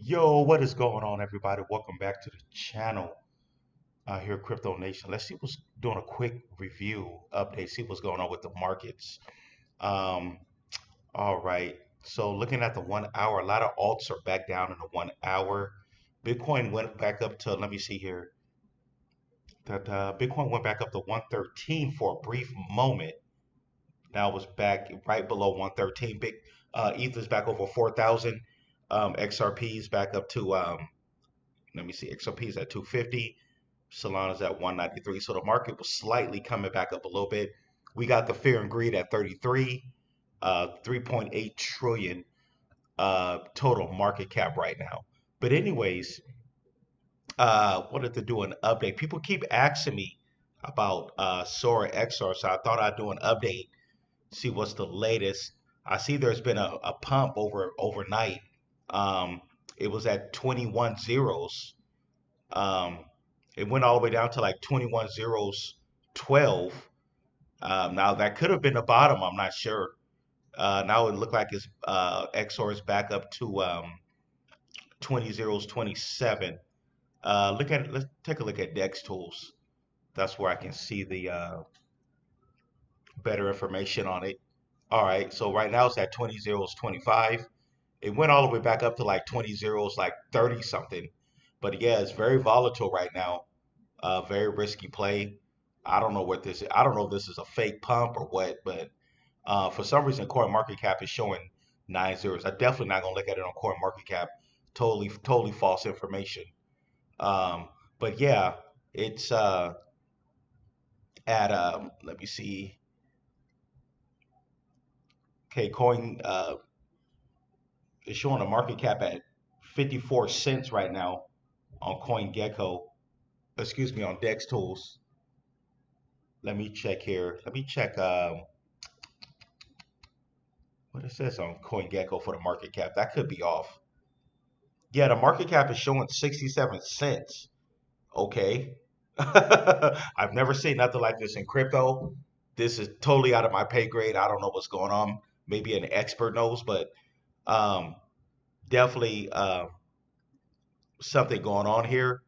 Yo, what is going on, everybody? Welcome back to the channel here at Crypto Nation. Let's see what's doing a quick review update, see what's going on with the markets. Um, all right. So looking at the 1 hour, a lot of alts are back down in the 1 hour. Bitcoin went back up to, let me see here, that Bitcoin went back up to 113 for a brief moment. Now it's back right below 113. Big Ether's back over 4,000. XRP's back up to let me see, XRP's at 250. Solana's at 193. So the market was slightly coming back up a little bit. We got the fear and greed at 33, 3.8 trillion total market cap right now. But anyways, wanted to do an update. People keep asking me about Sora XR, so I thought I'd do an update, see what's the latest. I see there's been a pump overnight. Um, it was at 21 zeros. Um, it went all the way down to like 21 zeros 12. Now that could have been the bottom. I'm not sure. Now it looked like it's XOR is back up to 20 zeros 27. Look at it. Let's take a look at DEX tools. That's where I can see the better information on it. All right. So right now it's at 20 zeros 25. It went all the way back up to like 20 zeros, like 30 something. But yeah, it's very volatile right now. Very risky play. I don't know what this is. I don't know if this is a fake pump or what, but for some reason, CoinMarketCap is showing 9 zeros. I'm definitely not gonna look at it on CoinMarketCap. Totally false information. Um, but yeah, it's at let me see. Okay, Coin is showing a market cap at 54 cents right now on CoinGecko. Excuse me, on Dex Tools. Let me check here. Let me check what it says on CoinGecko for the market cap. That could be off. Yeah, the market cap is showing 67 cents. Okay. I've never seen nothing like this in crypto. This is totally out of my pay grade. I don't know what's going on. Maybe an expert knows, but um, definitely something going on here.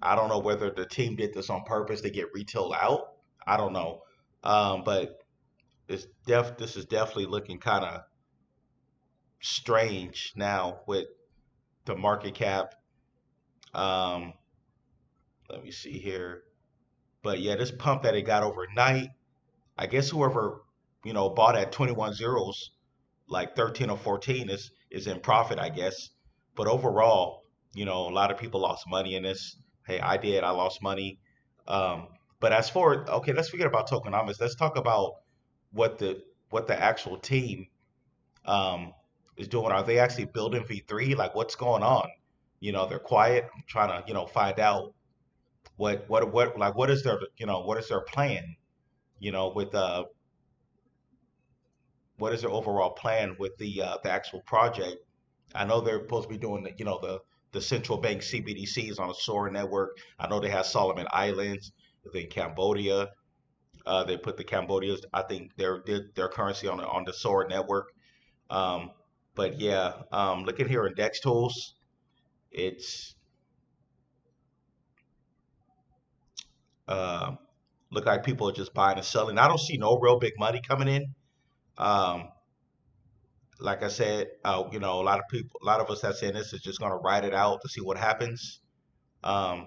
I don't know whether the team did this on purpose to get retail out. I don't know. But this is definitely looking kind of strange now with the market cap. Um, let me see here. But yeah, this pump that it got overnight, I guess whoever, bought at 21 zeros, like 13 or 14 is in profit, I guess. But overall, a lot of people lost money in this. Hey, I did. I lost money. Um, but as for okay, let's forget about tokenomics. Let's talk about what the actual team um, is doing. Are they actually building V3? Like, what's going on? They're quiet. I'm trying to, find out what is their, what is their plan? With what is their overall plan with the actual project? I know they're supposed to be doing the central bank CBDCs on a Sora network. I know they have Solomon Islands, then Cambodia. They put the Cambodia's, I think their currency on the Sora network. Um, but yeah, looking here in Dex tools, it's uh, look like people are just buying and selling. I don't see no real big money coming in. Um, like I said, a lot of us that's in this is just gonna ride it out to see what happens. Um,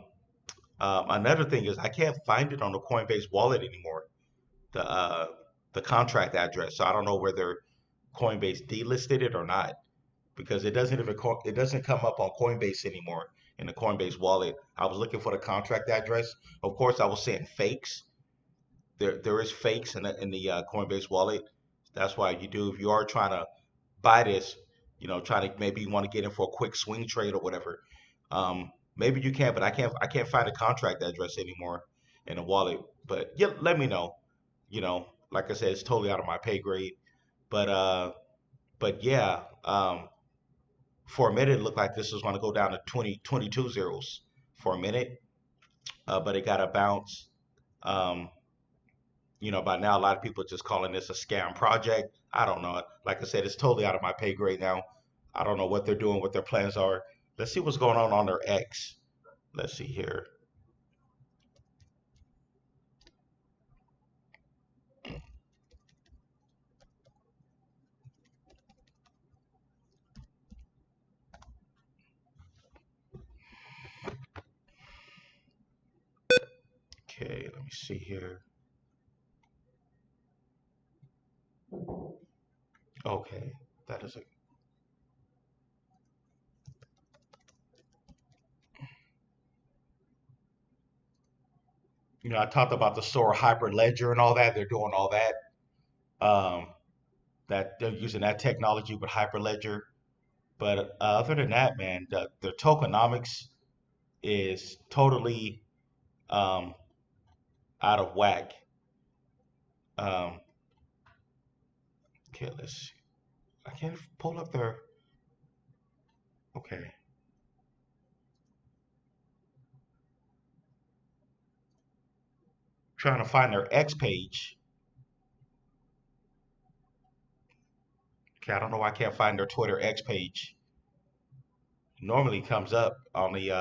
Another thing is I can't find it on the Coinbase wallet anymore. The uh, the contract address. So I don't know whether Coinbase delisted it or not because it doesn't come up on Coinbase anymore in the Coinbase wallet. I was looking for the contract address. Of course, I was seeing fakes. There is fakes in the Coinbase wallet. That's why you do if you are trying to buy this, trying to maybe you want to get in for a quick swing trade or whatever. Maybe you can, but I can't find a contract address anymore in the wallet. But yeah, let me know. Like I said, it's totally out of my pay grade. But yeah, for a minute it looked like this was going to go down to 22 zeros for a minute, but it got a bounce. Um, by now a lot of people are just calling this a scam project. I don't know. Like I said, it's totally out of my pay grade now. I don't know what they're doing, what their plans are. Let's see what's going on their X. Let's see here. Okay, let me see here. Okay, that is a. I talked about the Sora Hyper Ledger and all that. They're doing all that. Um, that they're using that technology with Hyperledger. But other than that, man, the tokenomics is totally um, out of whack. Um, okay, let's see. I can't pull up their. Okay, trying to find their X page. Okay, I don't know why I can't find their Twitter X page. Normally comes up on the.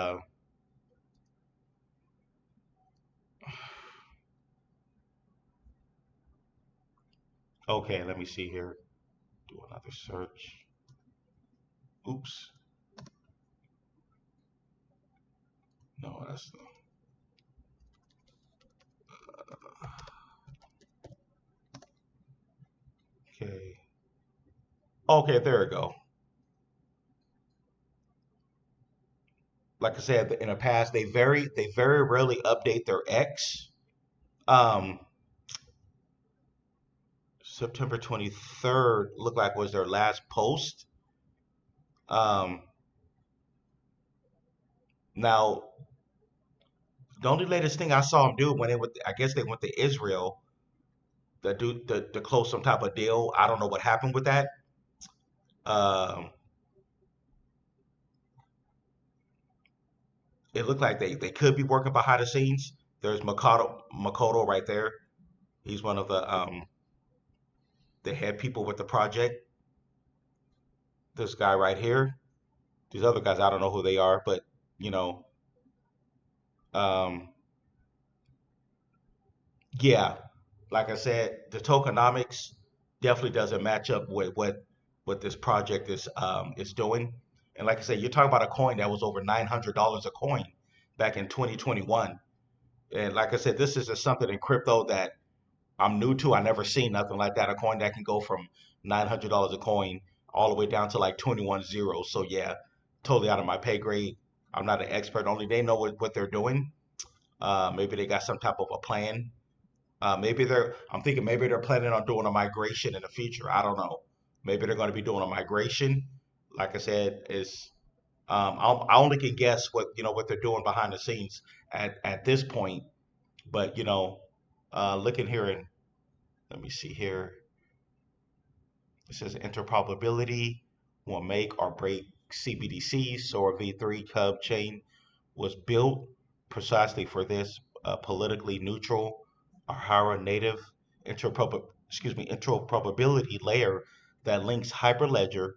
Okay, let me see here. Do another search. Oops. No, that's okay. Okay, there we go. Like I said, in the past, they very rarely update their X. Um, September 23rd looked like was their last post. Um, Now, the only latest thing I saw them do when I guess they went to Israel to close some type of deal. I don't know what happened with that. Um, it looked like they could be working behind the scenes. There's Makoto right there. He's one of the head people with the project. This guy right here. These other guys, I don't know who they are, but you know, um, yeah, like I said, the tokenomics definitely doesn't match up with what this project is doing. And like I said, you're talking about a coin that was over $900 a coin back in 2021. And like I said, this is just something in crypto that I'm new to. I never seen nothing like that. A coin that can go from $900 a coin all the way down to like 21 zeros. So yeah, totally out of my pay grade. I'm not an expert. Only they know what they're doing. Maybe they got some type of a plan. I'm thinking maybe they're planning on doing a migration in the future. I don't know. Maybe they're going to be doing a migration. Like I said, I only can guess what they're doing behind the scenes at this point. But looking here and let me see here. It says interprobability will make or break CBDC. Sora V3 Cub chain was built precisely for this politically neutral Ahara native interprobability layer that links Hyperledger,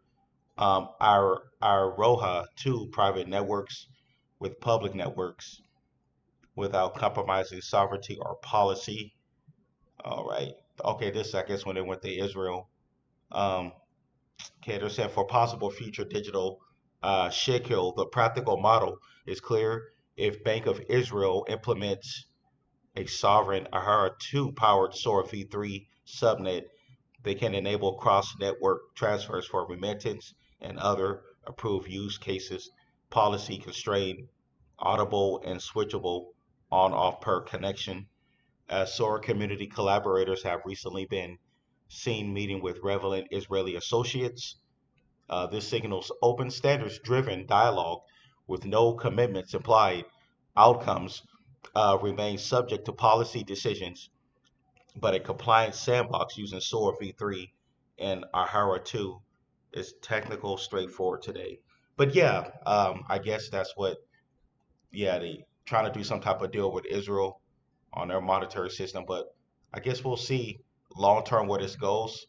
our Roha to private networks with public networks without compromising sovereignty or policy. All right. Okay, this I guess when they went to Israel. Um, okay, they're saying for possible future digital shekel, the practical model is clear. If Bank of Israel implements a sovereign Ahara 2 powered Sora V3 subnet, they can enable cross network transfers for remittance and other approved use cases, policy constrained, audible, and switchable on off per connection. As Sora community collaborators have recently been seen meeting with relevant Israeli associates. This signals open standards driven dialogue with no commitments implied. Outcomes remain subject to policy decisions, but a compliant sandbox using Sora v3 and Ahara 2 is technical, straightforward today. But yeah, I guess that's yeah, they trying to do some type of deal with Israel on their monetary system. But I guess we'll see long term where this goes.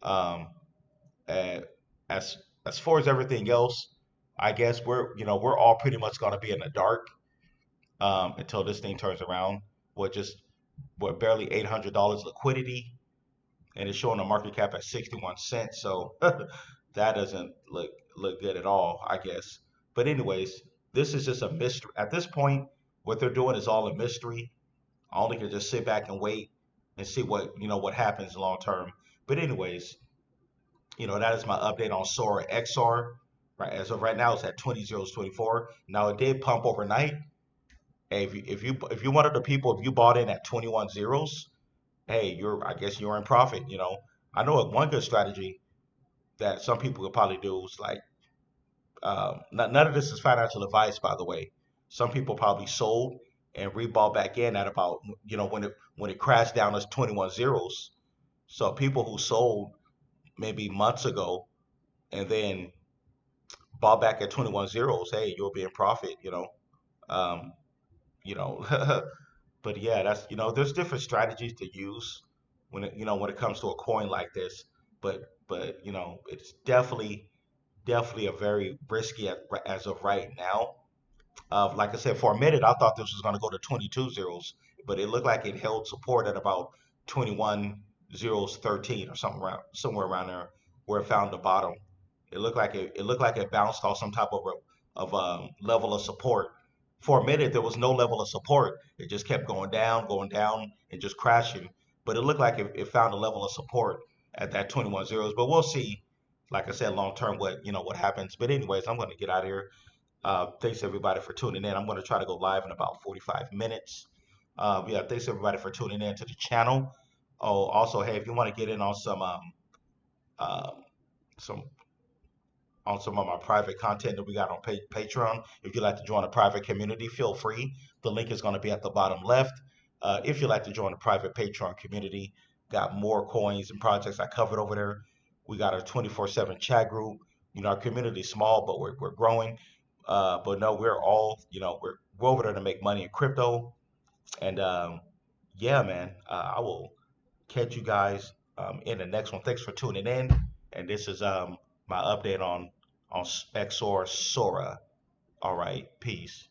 Um, and as far as everything else, I guess we're all pretty much gonna be in the dark until this thing turns around. With just what barely $800 liquidity, and it's showing the market cap at 61 cents. So that doesn't look good at all, I guess. But anyways, this is just a mystery at this point. What they're doing is all a mystery. I only can just sit back and wait and see what happens long term. But anyways, that is my update on Sora XR. Right, as of right now, it's at 20.024. Now it did pump overnight. Hey, if you one of the people, if you bought in at 21 zeros, hey, I guess you're in profit. I know one good strategy that some people could probably do is like, none of this is financial advice, by the way. Some people probably sold and rebought back in at about, when it crashed down to 21 zeros. So people who sold maybe months ago and then bought back at 21 zeros, hey, you'll be in profit. Um, you know, but yeah, there's different strategies to use when it comes to a coin like this. But it's definitely a very risky as of right now. Like I said, for a minute, I thought this was going to go to 22 zeros, but it looked like it held support at about 21 zeros 13 or somewhere around there, where it found the bottom. It looked like it bounced off some type of level of support. For a minute, there was no level of support. It just kept going down, and just crashing. But it looked like it found a level of support at that 21 zeros. But we'll see. Like I said, long term, what happens. But anyways, I'm going to get out of here. Thanks everybody for tuning in. I'm going to try to go live in about 45 minutes. Yeah, thanks everybody for tuning in to the channel. Oh, also, hey, if you want to get in on um, some some of my private content that we got on Patreon, if you'd like to join a private community, feel free. The link is going to be at the bottom left. If you'd like to join a private Patreon community, got more coins and projects I covered over there. We got our 24/7 chat group. Our community's small, but we're growing. But no, we're all, we're over there to make money in crypto. And yeah, man, I will catch you guys in the next one. Thanks for tuning in. And this is my update on XOR Sora. All right, peace.